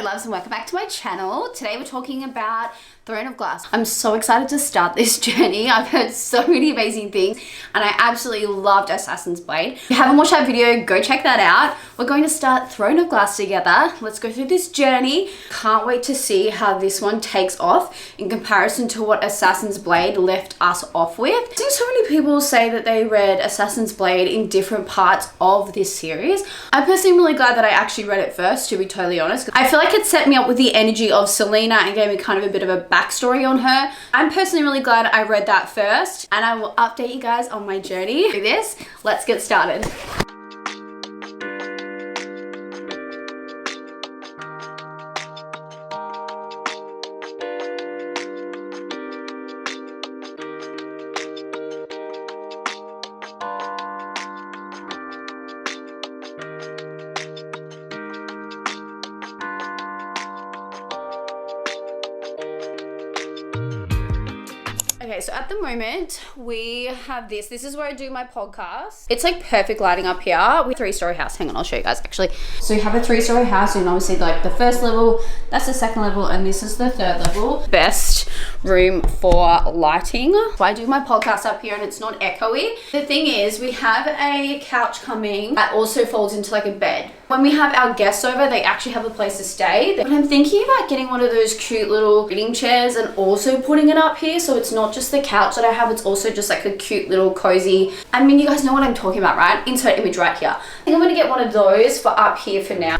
Hello loves and welcome back to my channel. Today we're talking about Throne of Glass. I'm so excited to start this journey. I've heard so many amazing things and I absolutely loved Assassin's Blade. If you haven't watched that video, go check that out. We're going to start Throne of Glass together. Let's go through this journey. Can't wait to see how this one takes off in comparison to what Assassin's Blade left us off with. I've seen so many people say that they read Assassin's Blade in different parts of this series. I'm personally really glad that I actually read it first, to be totally honest. I feel like it set me up with the energy of Selena and gave me kind of a bit of a backstory on her. I'm personally really glad I read that first, and I will update you guys on my journey through this. Let's get started. Okay, so at the moment we have this. This is where I do my podcast. It's like perfect lighting up here. We have a three-story house. Hang on, I'll show you guys actually. So you have a three-story house, and obviously like the first level, that's the second level, and this is the third level. Best room for lighting. So I do my podcast up here and it's not echoey. The thing is, we have a couch coming that also folds into like a bed. When we have our guests over, they actually have a place to stay. But I'm thinking about getting one of those cute little reading chairs and also putting it up here, so it's not just the couch that I have, it's also just like a cute little cozy. I mean, you guys know what I'm talking about, right? Insert image right here. I think I'm gonna get one of those for up here for now.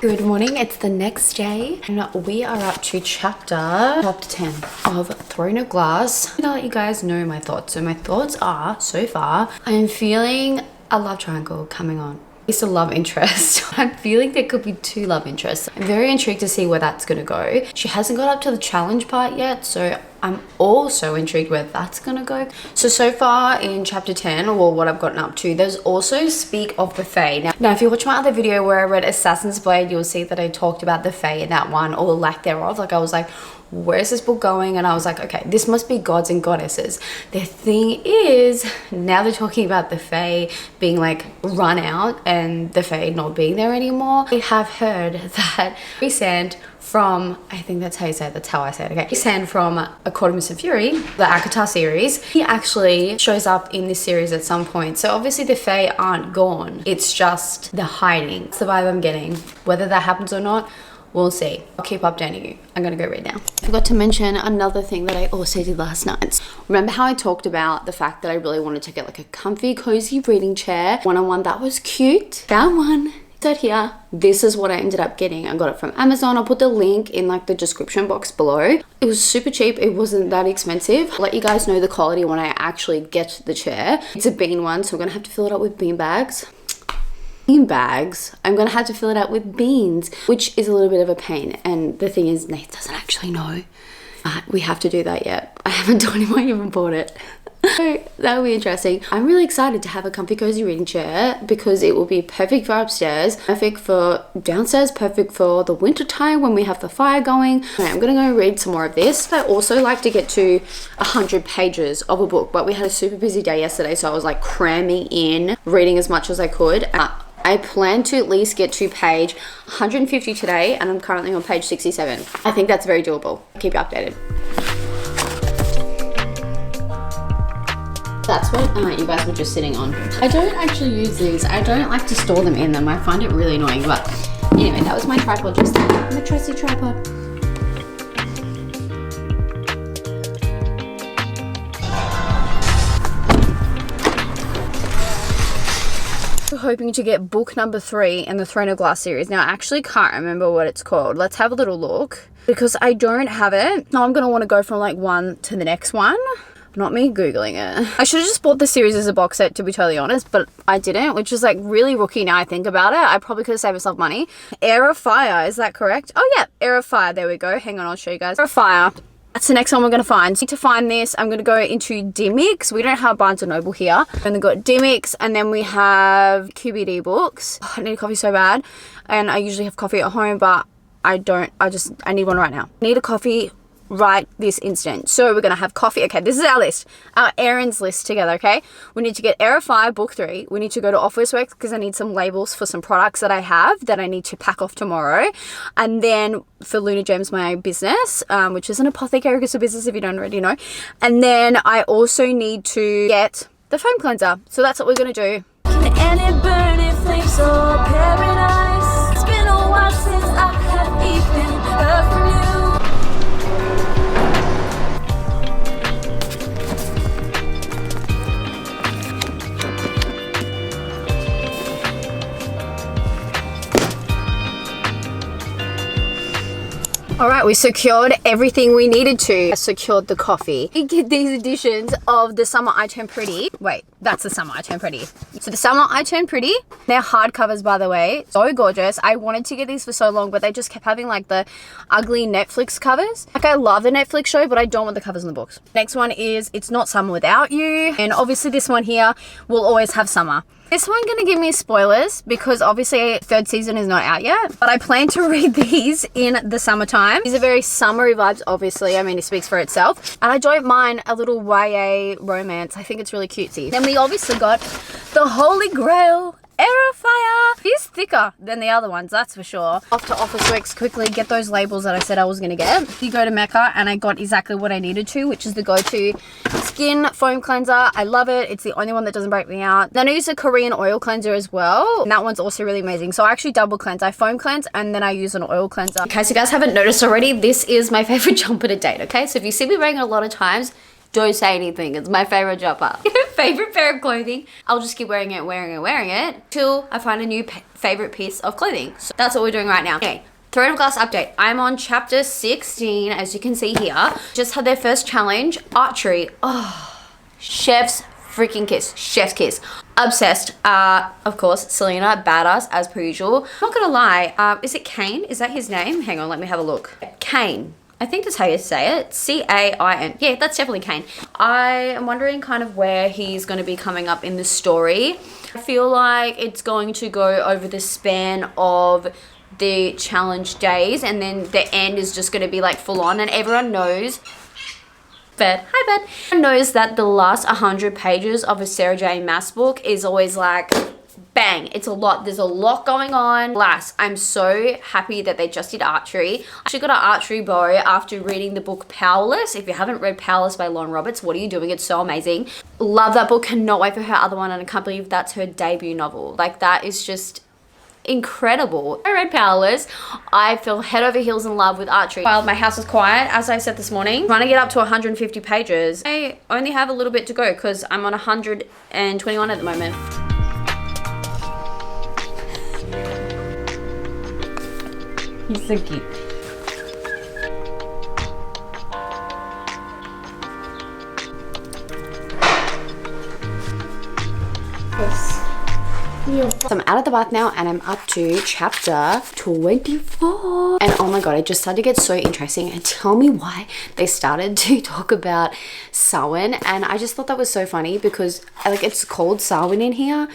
Good morning, it's the next day and we are up to chapter 10 of Throne of Glass. I'm gonna let you guys know my thoughts. So my thoughts are, so far, I'm feeling a love triangle coming on. It's a love interest. I'm feeling there could be two love interests. I'm very intrigued to see where that's gonna go. She hasn't got up to the challenge part yet, so I'm also intrigued where that's gonna go. So far in chapter 10, or what I've gotten up to, there's also speak of the Fae. Now if you watch my other video where I read Assassin's Blade, you'll see that I talked about the Fae in that one, or lack thereof. Like I was like, where's this book going? And I was like, okay, this must be gods and goddesses. The thing is, now they're talking about the Fae being like run out and the Fae not being there anymore. I have heard that Rhysand from, I think that's how you say it, that's how I say it, okay. Rhysand from A Court of Mist and Fury, the ACOTAR series, he actually shows up in this series at some point. So obviously the Fae aren't gone, it's just the hiding. It's the vibe I'm getting. Whether that happens or not, we'll see. I'll keep updating you. I'm gonna go read now. I forgot to mention another thing that I also did last night. Remember how I talked about the fact that I really wanted to get like a comfy, cozy reading chair, one-on-one that was cute? That one. Right here, this is what I ended up getting. I got it from Amazon. I'll put the link in like the description box below. It was super cheap. It wasn't that expensive. I'll let you guys know the quality when I actually get the chair. It's a bean one, so I'm gonna have to fill it up with bean bags. I'm gonna have to fill it out with beans, which is a little bit of a pain. And the thing is, Nate doesn't actually know. We have to do that yet. I haven't told him I even bought it. So that'll be interesting. I'm really excited to have a comfy cozy reading chair because it will be perfect for upstairs, perfect for downstairs, perfect for the winter time when we have the fire going. Okay, I'm gonna go read some more of this. I also like to get to 100 pages of a book, but we had a super busy day yesterday, so I was like cramming in reading as much as I could. I plan to at least get to page 150 today, and I'm currently on page 67. I think that's very doable. I'll keep you updated. That's what you guys were just sitting on. I don't actually use these. I don't like to store them in them. I find it really annoying, but anyway, that was my tripod just there. My trusty tripod. We're hoping to get book number 3 in the Throne of Glass series. Now, I actually can't remember what it's called. Let's have a little look because I don't have it. Now I'm going to want to go from like one to the next one. Not me Googling it. I should have just bought the series as a box set, to be totally honest, but I didn't, which is like really rookie now I think about it. I probably could have saved myself money. Air of Fire, is that correct? Oh yeah, Air of Fire, there we go. Hang on, I'll show you guys. Air of Fire. That's the next one we're going to find. So to find this, I'm going to go into Dymocks. We don't have Barnes & Noble here. And then got Dymocks, and then we have QBD books. Oh, I need coffee so bad. And I usually have coffee at home, but I don't. I need one right now. I need a coffee right this instant. So we're going to have coffee. Okay, this is our list. Our errands list together, okay? We need to get Air of Fire book 3. We need to go to Officeworks because I need some labels for some products that I have that I need to pack off tomorrow. And then for Luna Gems, my business, which is an apothecary crystal business if you don't already know. And then I also need to get the foam cleanser. So that's what we're going to do. And it burning flames of paradise. It's been a while since I have even heard from you. All right, we secured everything we needed to. I secured the coffee. We get these editions of The Summer I Turn Pretty. Wait, that's The Summer I Turn Pretty. So The Summer I Turn Pretty. They're hardcovers, by the way. So gorgeous. I wanted to get these for so long, but they just kept having like the ugly Netflix covers. Like I love the Netflix show, but I don't want the covers in the books. Next one is It's Not Summer Without You. And obviously this one here will always have summer. This one gonna give me spoilers because obviously 3rd season is not out yet, but I plan to read these in the summertime. These are very summery vibes, obviously. I mean, it speaks for itself. And I don't mind a little YA romance. I think it's really cutesy. Then we obviously got the Holy Grail, Air of Fire. He's thicker than the other ones, that's for sure. Off to Officeworks quickly, get those labels that I said I was gonna get. You go to Mecca and I got exactly what I needed to, which is the go-to skin foam cleanser. I love it. It's the only one that doesn't break me out. Then I use a Korean oil cleanser as well. And that one's also really amazing. So I actually double cleanse. I foam cleanse and then I use an oil cleanser. In case you guys haven't noticed already, this is my favorite jumper to date, okay? So if you see me wearing it a lot of times, don't say anything. It's my favorite jumper. Favorite pair of clothing. I'll just keep wearing it till I find a new favorite piece of clothing. So that's what we're doing right now. Okay, Throne of Glass update. I'm on chapter 16, as you can see here. Just had their first challenge, archery. Oh, chef's freaking kiss. Chef's kiss. Obsessed. Of course, Selena, badass as per usual. Not gonna lie, is it Cain? Is that his name? Hang on, let me have a look. Cain. I think that's how you say it. C-A-I-N. Yeah, that's definitely Cain. I am wondering kind of where he's going to be coming up in the story. I feel like it's going to go over the span of the challenge days, and then the end is just going to be like full on, and everyone knows Bed. Hi, Bed. Everyone knows that the last 100 pages of a Sarah J Maas book is always like bang, it's a lot. There's a lot going on. Last, I'm so happy that they just did archery. I actually got an archery bow after reading the book Powerless. If you haven't read Powerless by Lauren Roberts, what are you doing? It's so amazing. Love that book. Cannot wait for her other one, and I can't believe that's her debut novel. Like, that is just incredible. I read Powerless. I feel head over heels in love with archery. While my house is quiet, as I said this morning, trying to get up to 150 pages. I only have a little bit to go because I'm on 121 at the moment. He's so cute. So I'm out of the bath now and I'm up to chapter 24. And oh my god, it just started to get so interesting. And tell me why they started to talk about Samhain. And I just thought that was so funny because like it's called Samhain in here,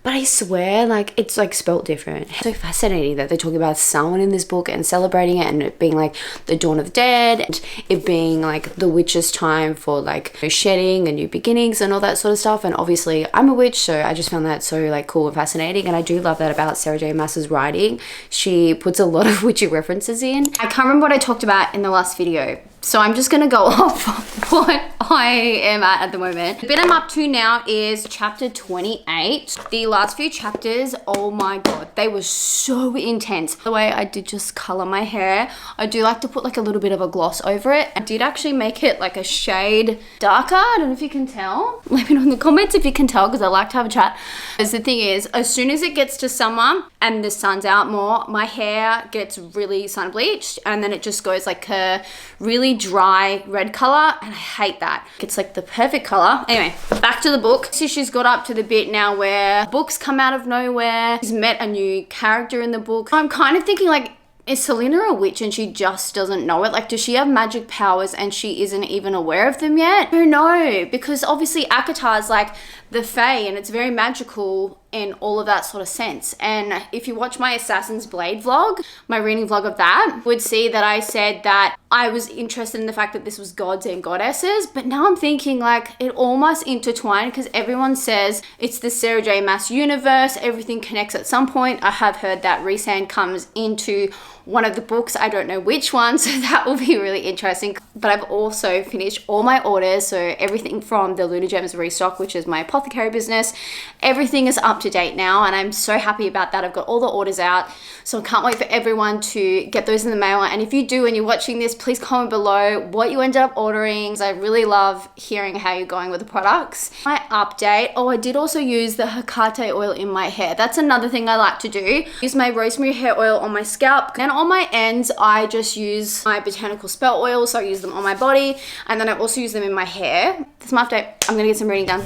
but I swear like it's like spelt different. It's so fascinating that they're talking about Samhain in this book and celebrating it, and it being like the dawn of the dead, and it being like the witch's time for like shedding and new beginnings and all that sort of stuff. And obviously I'm a witch, so I just found that so like cool and fascinating. And I do love that about Sarah J Maas's writing. She puts a lot of witchy references in. I can't remember what I talked about in the last video, so I'm just gonna go off what I am at the moment. The bit I'm up to now is chapter 28. The last few chapters, oh my god, they were so intense. The way I did just color my hair, I do like to put like a little bit of a gloss over it. I did actually make it like a shade darker. I don't know if you can tell. Let me know in the comments if you can tell, because I like to have a chat. Because the thing is, as soon as it gets to summer and the sun's out more, my hair gets really sun bleached, and then it just goes like a really really dry red color and I hate that. It's like the perfect color. Anyway, back to the book. So she's got up to the bit now where books come out of nowhere. She's met a new character in the book. I'm kind of thinking like, is Selena a witch and she just doesn't know it? Like, does she have magic powers and she isn't even aware of them yet? I don't know, because obviously ACOTAR is like the Fae and it's very magical in all of that sort of sense. And if you watch my Assassin's Blade vlog, my reading vlog of that, would see that I said that I was interested in the fact that this was gods and goddesses, but now I'm thinking like it all must intertwine because everyone says it's the Sarah J Maas universe, everything connects at some point. I have heard that Rhysand comes into one of the books, I don't know which one, so that will be really interesting. But I've also finished all my orders, so everything from the Lunar Gems restock, which is my apothecary business, everything is up to date now and I'm so happy about that. I've got all the orders out, so I can't wait for everyone to get those in the mail. And if you do and you're watching this, please comment below what you ended up ordering. I really love hearing how you're going with the products. My update, I did also use the Hecate oil in my hair. That's another thing I like to do. Use my rosemary hair oil on my scalp, and on my ends I just use my botanical spell oil, so I use them on my body and then I also use them in my hair. That's my update. I'm gonna get some reading done.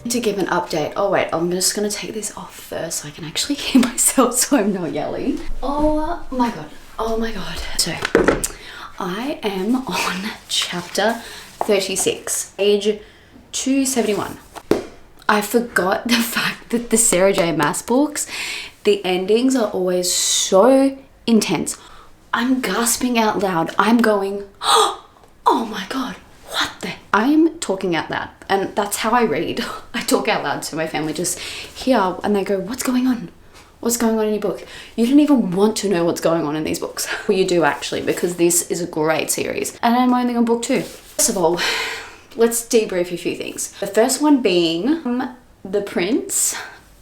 To give an update. Oh wait, I'm just gonna take this off first so I can actually hear myself so I'm not yelling. Oh my god. Oh my god. So I am on chapter 36, page 271. I forgot the fact that the Sarah J Maas books, the endings are always so intense. I'm gasping out loud. I'm going, oh my god, what the? I'm talking out loud, and that's how I read. I talk out loud so my family just hear and they go, what's going on? What's going on in your book? You don't even want to know what's going on in these books. Well, you do actually, because this is a great series. And I'm only on book 2. First of all, let's debrief a few things. The first one being the prince,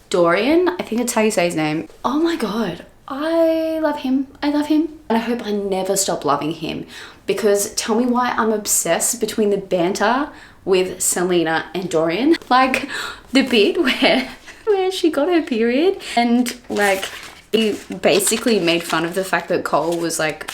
Dorian. I think that's how you say his name. Oh my god. I love him. I love him. And I hope I never stop loving him, because tell me why I'm obsessed between the banter with Selena and Dorian. Like the bit where she got her period and like he basically made fun of the fact that Cole was like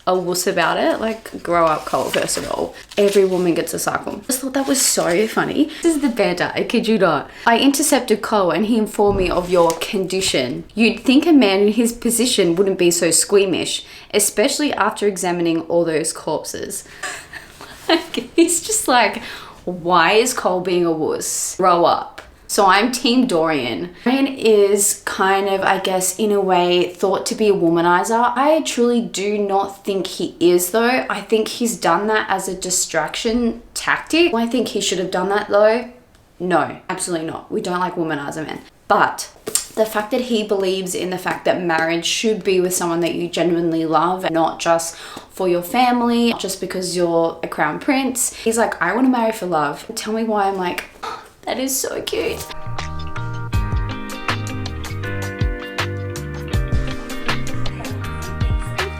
a wuss about it. Like, grow up, Cole, first of all. Every woman gets a cycle. I just thought that was so funny. This is the banter, I kid you not. I intercepted Cole and he informed me of your condition. You'd think a man in his position wouldn't be so squeamish, especially after examining all those corpses. Like, he's just like, why is Cole being a wuss? Grow up. So I'm team Dorian. Dorian is kind of, I guess, in a way, thought to be a womanizer. I truly do not think he is though. I think he's done that as a distraction tactic. I think he should have done that though. No, absolutely not. We don't like womanizer men. But the fact that he believes in the fact that marriage should be with someone that you genuinely love and not just for your family, just because you're a crown prince. He's like, I want to marry for love. Tell me why. I'm like, that is so cute.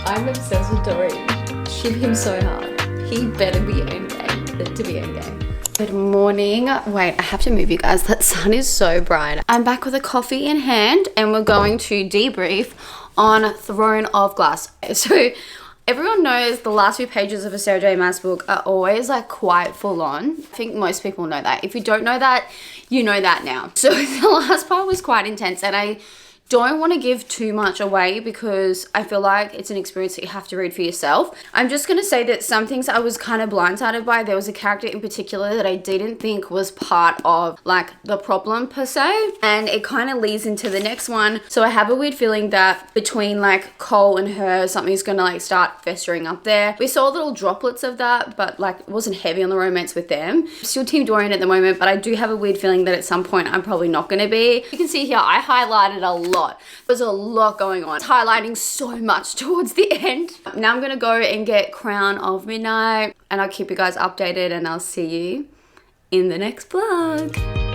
I'm obsessed with Dorian. Ship him so hard. He better be endgame to be endgame. Good morning. Wait, I have to move you guys. That sun is so bright. I'm back with a coffee in hand and we're going to debrief on Throne of Glass. So everyone knows the last few pages of a Sarah J Maas book are always like quite full on. I think most people know that. If you don't know that, you know that now. So the last part was quite intense and I don't want to give too much away because I feel like it's an experience that you have to read for yourself. I'm just going to say that some things I was kind of blindsided by. There was a character in particular that I didn't think was part of like the problem per se, and it kind of leads into the next one. So I have a weird feeling that between like Cole and her, something's going to like start festering up there. We saw little droplets of that, but like it wasn't heavy on the romance with them. Still team Dorian at the moment, but I do have a weird feeling that at some point I'm probably not going to be. You can see here I highlighted a lot. There's a lot going on. It's highlighting so much towards the end. Now I'm gonna go and get Crown of Midnight and I'll keep you guys updated and I'll see you in the next vlog.